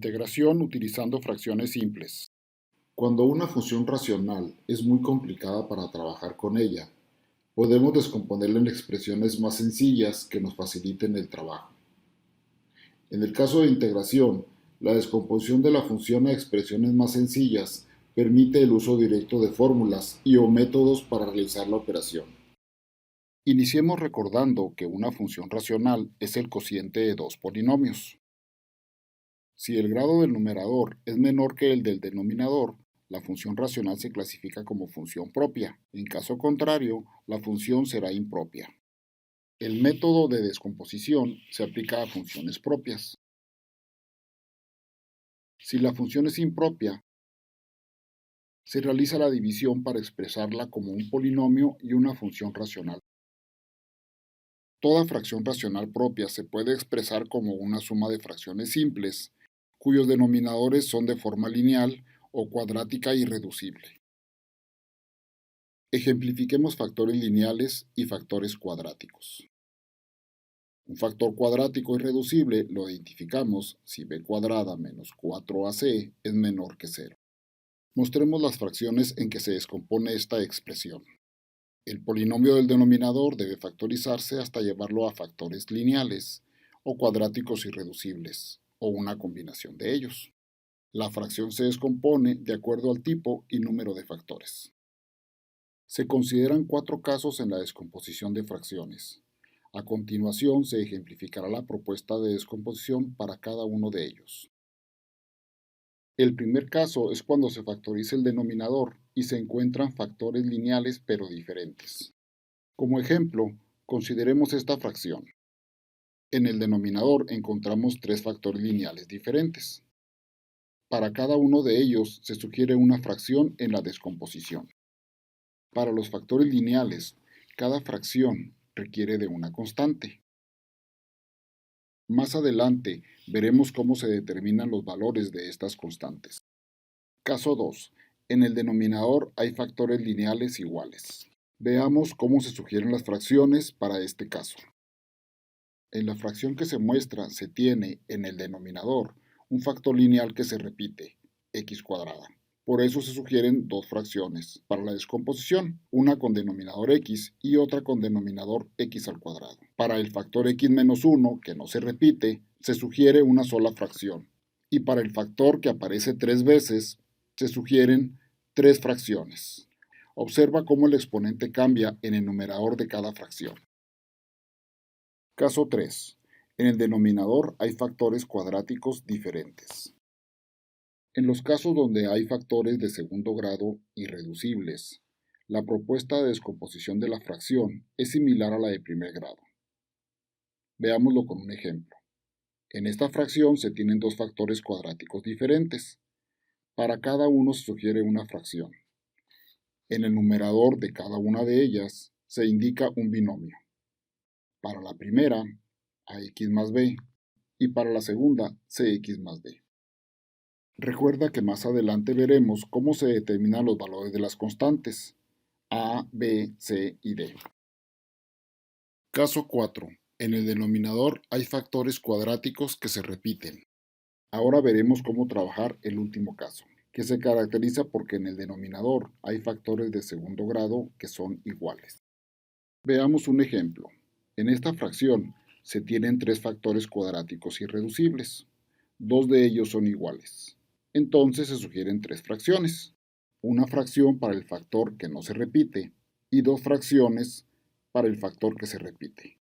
Integración utilizando fracciones simples. Cuando una función racional es muy complicada para trabajar con ella, podemos descomponerla en expresiones más sencillas que nos faciliten el trabajo. En el caso de integración, la descomposición de la función a expresiones más sencillas permite el uso directo de fórmulas y o métodos para realizar la operación. Iniciemos recordando que una función racional es el cociente de dos polinomios. Si el grado del numerador es menor que el del denominador, la función racional se clasifica como función propia. En caso contrario, la función será impropia. El método de descomposición se aplica a funciones propias. Si la función es impropia, se realiza la división para expresarla como un polinomio y una función racional. Toda fracción racional propia se puede expresar como una suma de fracciones simples, cuyos denominadores son de forma lineal o cuadrática irreducible. Ejemplifiquemos factores lineales y factores cuadráticos. Un factor cuadrático irreducible lo identificamos si b cuadrada menos 4ac es menor que 0. Mostremos las fracciones en que se descompone esta expresión. El polinomio del denominador debe factorizarse hasta llevarlo a factores lineales o cuadráticos irreducibles, o una combinación de ellos. La fracción se descompone de acuerdo al tipo y número de factores. Se consideran 4 casos en la descomposición de fracciones. A continuación se ejemplificará la propuesta de descomposición para cada uno de ellos. El primer caso es cuando se factoriza el denominador y se encuentran factores lineales pero diferentes. Como ejemplo, consideremos esta fracción. En el denominador encontramos 3 factores lineales diferentes. Para cada uno de ellos se sugiere una fracción en la descomposición. Para los factores lineales, cada fracción requiere de una constante. Más adelante veremos cómo se determinan los valores de estas constantes. Caso 2. En el denominador hay factores lineales iguales. Veamos cómo se sugieren las fracciones para este caso. En la fracción que se muestra se tiene en el denominador un factor lineal que se repite, x cuadrada. Por eso se sugieren dos fracciones para la descomposición, una con denominador x y otra con denominador x al cuadrado. Para el factor x menos 1, que no se repite, se sugiere una sola fracción. Y para el factor que aparece 3 veces, se sugieren 3 fracciones. Observa cómo el exponente cambia en el numerador de cada fracción. Caso 3. En el denominador hay factores cuadráticos diferentes. En los casos donde hay factores de segundo grado irreducibles, la propuesta de descomposición de la fracción es similar a la de primer grado. Veámoslo con un ejemplo. En esta fracción se tienen dos factores cuadráticos diferentes. Para cada uno se sugiere una fracción. En el numerador de cada una de ellas se indica un binomio. Para la primera, ax más b, y para la segunda, cx más d. Recuerda que más adelante veremos cómo se determinan los valores de las constantes a, b, c y d. Caso 4. En el denominador hay factores cuadráticos que se repiten. Ahora veremos cómo trabajar el último caso, que se caracteriza porque en el denominador hay factores de segundo grado que son iguales. Veamos un ejemplo. En esta fracción se tienen 3 factores cuadráticos irreducibles. 2 de ellos son iguales. Entonces se sugieren 3 fracciones. Una fracción para el factor que no se repite y 2 fracciones para el factor que se repite.